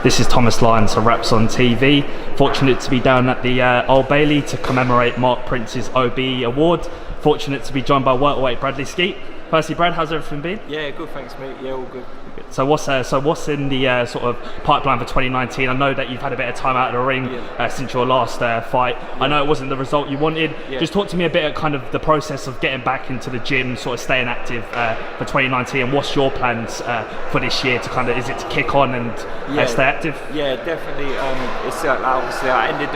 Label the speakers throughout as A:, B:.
A: This is Thomas Lyons for Raps on TV. Fortunate to be down at the Old Bailey to commemorate Mark Prince's OBE award. Fortunate to be joined by welterweight Bradley Skeete. Firstly, Brad, how's everything been?
B: Yeah, good, thanks, mate. Yeah, all good.
A: So what's in the sort of pipeline for 2019? I know that you've had a bit of time out of the ring since your last fight. Yeah. I know it wasn't the result you wanted. Yeah. Just talk to me a bit of kind of the process of getting back into the gym, sort of staying active for 2019, and what's your plans for this year to kind of, is it to kick on and stay active?
B: Yeah, definitely. It's obviously I ended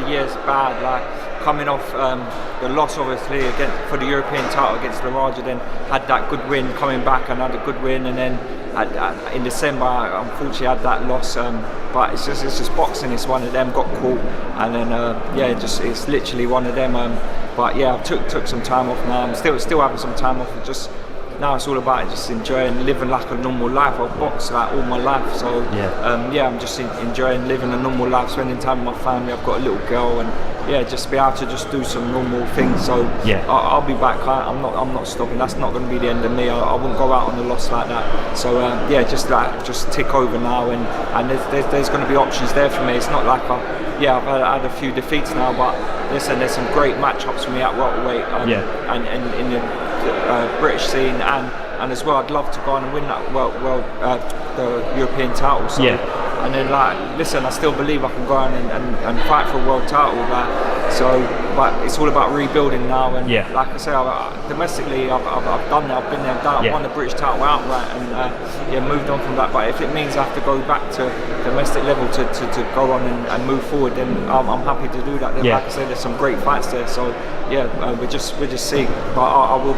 B: the years bad, coming off the loss obviously for the European title against Lyons, then had that good win, coming back and had a good win, and then in December I unfortunately had that loss, but it's just boxing. It's one of them, got caught, and then it's literally one of them, but yeah, I took some time off now. I'm still having some time off. Just now it's all about just enjoying living like a normal life. I've boxed all my life, so I'm just enjoying living a normal life, spending time with my family. I've got a little girl, and just be able to just do some normal things. So I'll be back. I'm not stopping. That's not going to be the end of me. I wouldn't go out on a loss like that. So just tick over now, and there's going to be options there for me. It's not like I've had a few defeats now, but listen, there's some great matchups for me at welterweight, and in the British scene, and as well, I'd love to go on and win that the European title. So, and then listen, I still believe I can go on and fight for a world title. But it's all about rebuilding now. And like I say, domestically, I've done that. I've been there, I've won the British title outright, and moved on from that. But if it means I have to go back to domestic level to go on and move forward, then I'm happy to do that. Then, like I say, there's some great fights there. So we're just seeing. But I'll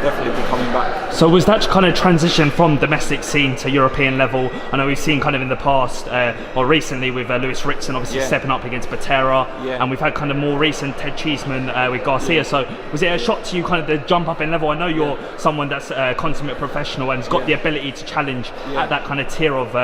B: definitely be coming back.
A: So was that kind of transition from domestic scene to European level? I know we've seen kind of in the past or recently with Lewis Ritson obviously stepping up against Patera, and we've had kind of more recent Ted Cheeseman with Garcia. So was it a shock to you kind of the jump up in level? I know you're someone that's a consummate professional and has got the ability to challenge at that kind of tier of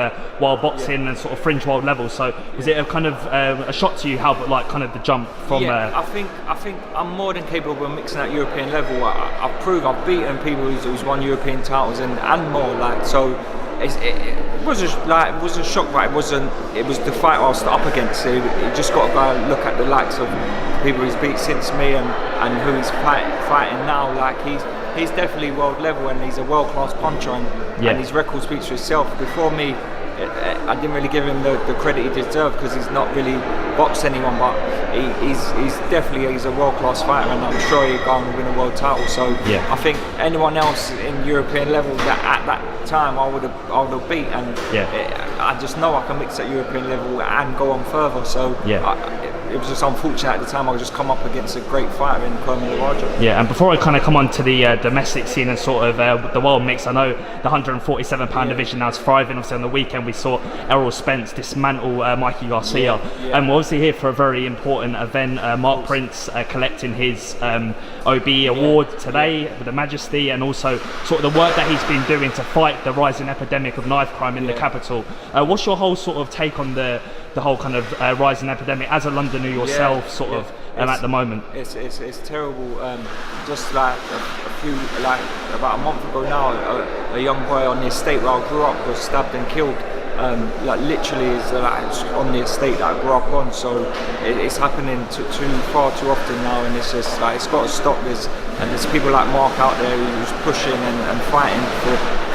A: wild boxing and sort of fringe world level. So was it a kind of a shock to you how kind of the jump from?
B: I think I'm more than capable of mixing at European level. I've beaten people who's won European titles and more. So it was a shock, but it was the fight I was up against. So you just got to go and look at the likes of people he's beat since me and who he's fighting now. He's definitely world level, and he's a world class puncher, and his record speaks for itself. Before me, I didn't really give him the credit he deserved because he's not really boxed anyone, but he's a world class fighter, and I'm sure he'll go and win a world title. So I think anyone else in European level that at that time I would have beat, and I just know I can mix at European level and go on further. So it was just unfortunate at the time I just come up against a great fighter in Lyons.
A: And before I kind of come on to the domestic scene and sort of the world mix, I know the 147-pound division now is thriving. Obviously on the weekend we saw Errol Spence dismantle Mikey Garcia, and we're obviously here for a very important event. Mark Prince collecting his OBE award today with the Majesty, and also sort of the work that he's been doing to fight the rising epidemic of knife crime in the capital. What's your whole sort of take on the whole kind of rising epidemic as a Londoner yourself, at the moment?
B: It's terrible. Just about a month ago now, a young boy on the estate where I grew up was stabbed and killed. Literally is on the estate that I grew up on. So it's happening far too often now, and it's just it's got to stop. There's people like Mark out there who's pushing and fighting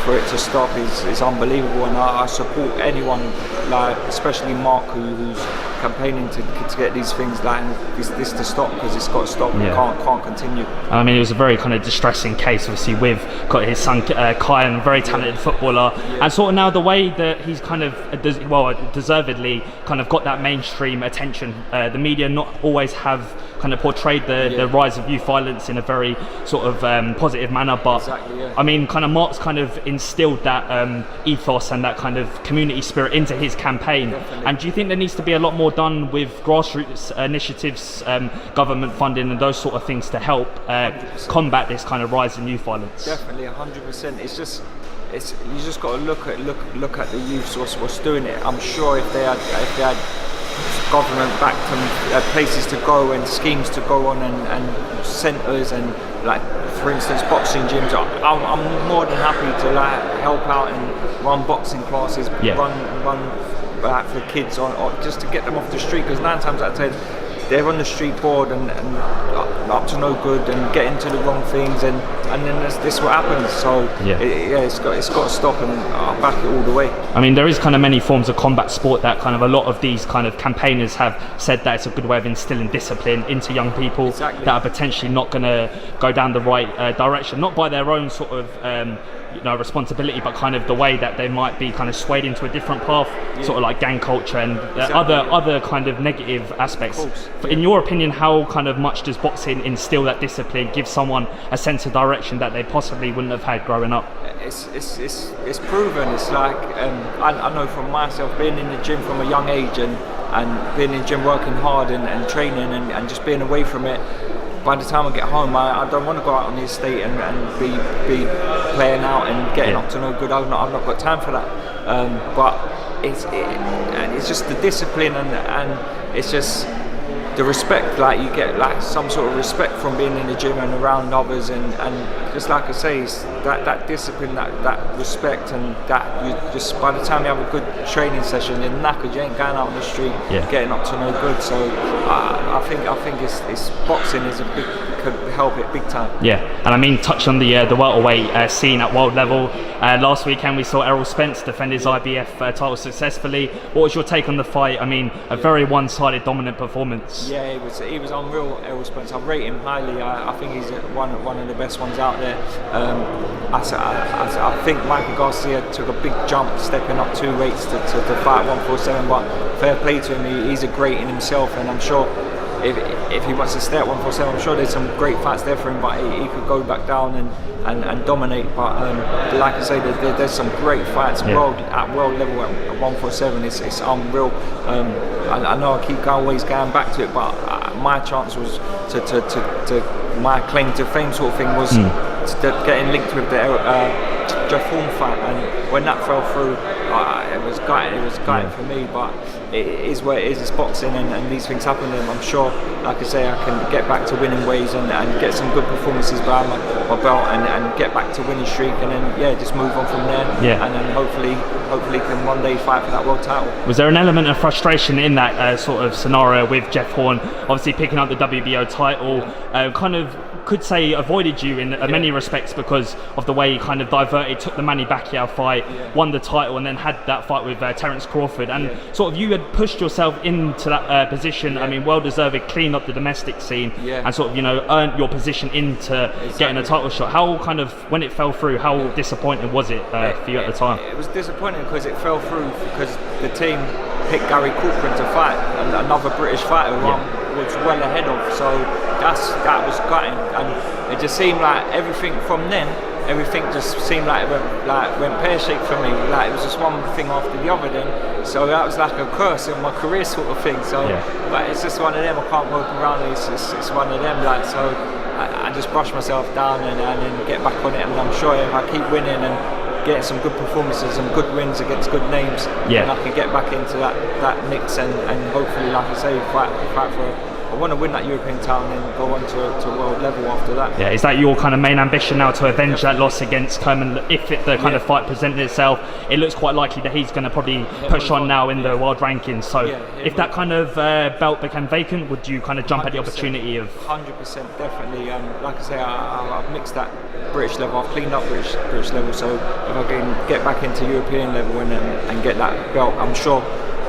B: for it to stop. Is unbelievable, and I support anyone, especially Mark, who's campaigning to get these things this to stop, because it's got to stop. It can't continue.
A: I mean, it was a very kind of distressing case, obviously, with got his son Kyan, very talented footballer, and sort of now the way that he's kind of deservedly kind of got that mainstream attention. The media not always have kind of portrayed the rise of youth violence in a very sort of positive manner, but I mean, kind of Mark's kind of instilled that ethos and that kind of community spirit into his campaign.
B: Definitely.
A: And do you think there needs to be a lot more done with grassroots initiatives, government funding and those sort of things to help combat this kind of rise in youth violence?
B: Definitely, 100%. You just got to look at the youths, what's doing it. I'm sure if they had government backed them places to go and schemes to go on and centres and for instance boxing gyms, I'm more than happy to help out and run boxing classes, run like for kids or just to get them off the street, because 9 times out of 10 they're on the street bored and up to no good and get into the wrong things, and then this what happens. So it's got to stop, and I'll back it all the way.
A: I mean, there is kind of many forms of combat sport that kind of a lot of these kind of campaigners have said that it's a good way of instilling discipline into young people that are potentially not going to go down the right direction, not by their own sort of responsibility, but kind of the way that they might be kind of swayed into a different path, sort of like gang culture and other kind of negative aspects. In your opinion, how kind of much does boxing instill that discipline, give someone a sense of direction that they possibly wouldn't have had growing up?
B: It's proven. It's like I know from myself, being in the gym from a young age and being in the gym working hard and training and just being away from it. By the time I get home, I don't want to go out on the estate and be playing out and getting up to no good. I've not got time for that. But it's just the discipline and it's just the respect. Like you get like some sort of respect from being in the gym and around others, and just like I say, it's that discipline, that respect, and that you just by the time you have a good training session, you're knackered. You ain't going out on the street getting up to no good. So I think it's boxing is could help it big time.
A: Yeah, and I mean, touch on the welterweight scene at world level. Last weekend we saw Errol Spence defend his IBF title successfully. What was your take on the fight? I mean, a very one-sided dominant performance.
B: Yeah, he was unreal, Errol Spence. I rate him highly. I think he's one of the best ones out there. I think Michael Garcia took a big jump stepping up 2 weights to fight 147, but fair play to him. He's a great in himself, and I'm sure if he wants to stay at 147, I'm sure there's some great fights there for him, but he could go back down and dominate. But like I say, there's some great fights at world level at 147. It's unreal. I know I keep always going back to it, but my chance was to my claim to fame sort of thing was getting linked with the Jeff Horn fight, and when that fell through, it was gutting for me. But it is what it is. It's boxing, and these things happen. And I'm sure, like I say, I can get back to winning ways and get some good performances behind my belt and get back to winning streak, and then just move on from there. And then hopefully can one day fight for that world title.
A: Was there an element of frustration in that sort of scenario with Jeff Horn, obviously picking up the WBO title, kind of could say avoided you in many respects because of the way he kind of diverted, took the Manny Pacquiao fight, won the title, and then had that fight with Terence Crawford, and sort of you had pushed yourself into that position. I mean, well deserved, cleaned up the domestic scene, and sort of earned your position into getting a title shot. How kind of, when it fell through, how disappointing was it for you at the time?
B: It was disappointing because it fell through because the team picked Gary Corcoran to fight, another British fighter who was well ahead of. So that was gutting, and it just seemed like everything from then. Everything just seemed like it went pear-shaped for me. Like it was just one thing after the other. Then, so that was like a curse in my career, sort of thing. So, but it's just one of them. I can't work around it. It's one of them. Like so, I just brush myself down and then get back on it. And I'm sure if I keep winning and getting some good performances and good wins against good names, and I can get back into that mix and hopefully, like I say, fight for. I want to win that European title and then go on to world level after that.
A: Yeah, is that your kind of main ambition now, to avenge that loss against Kerman? If the kind of fight presented itself, it looks quite likely that he's going to probably push on now in the world rankings. So if that kind of belt became vacant, would you kind of jump at the opportunity of?
B: 100%, definitely. Like I say, I've mixed that British level. I've cleaned up British level. So if I can get back into European level and get that belt, I'm sure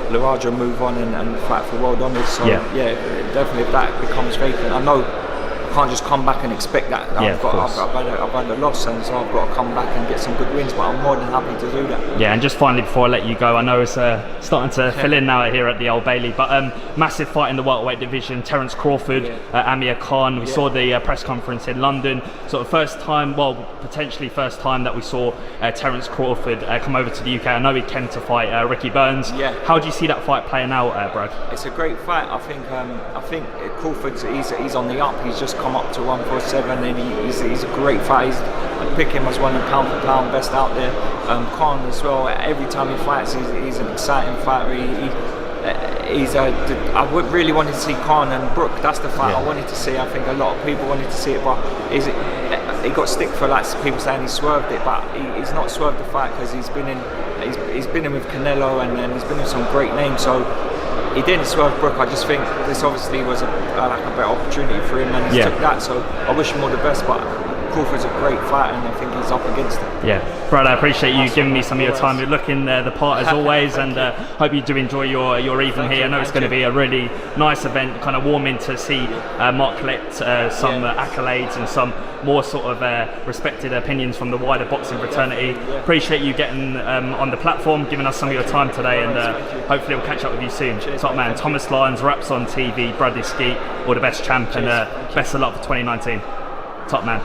B: Laraja will move on and fight for world honours. So definitely if that becomes vacant, I know I can't just come back and expect that. I've had a loss, and so I've got to come back and get some good wins, but I'm more than happy to do that.
A: Yeah, and just finally before I let you go, I know it's starting to fill in now here at the Old Bailey, but massive fight in the welterweight division, Terence Crawford, Amir Khan. We saw the press conference in London, sort of potentially first time that we saw Terence Crawford come over to the UK. I know he came to fight Ricky Burns. How do you see that fight playing out, Brad?
B: It's a great fight. I think Crawford's he's on the up. He's just come up to 147, and he's a great fight. I pick him as one of the pound for pound best out there. Khan as well. Every time he fights, he's an exciting fighter. I would really wanted to see Khan and Brook. That's the fight I wanted to see. I think a lot of people wanted to see it, but he got stick for like people saying he swerved it, but he's not swerved the fight because he's been in he's been in with Canelo, and then he's been with some great names. So he didn't swerve Brook. I just think this obviously was a better opportunity for him, and he took that. So I wish him all the best. But Crawford's a great fighter, and I think he's up against it.
A: Yeah, Brad, I appreciate you giving me some of your time. You're looking the part as always, and hope you do enjoy your evening here. I know it's going to be a really nice event, kind of warming to see Mark collect some accolades and some more sort of respected opinions from the wider boxing fraternity. Appreciate you getting on the platform, giving us some of your time today, and hopefully we'll catch up with you soon. Top man, Thomas Lyons, Raps on TV, Bradley Skeete, all the best champ, and best of luck for 2019. Top man.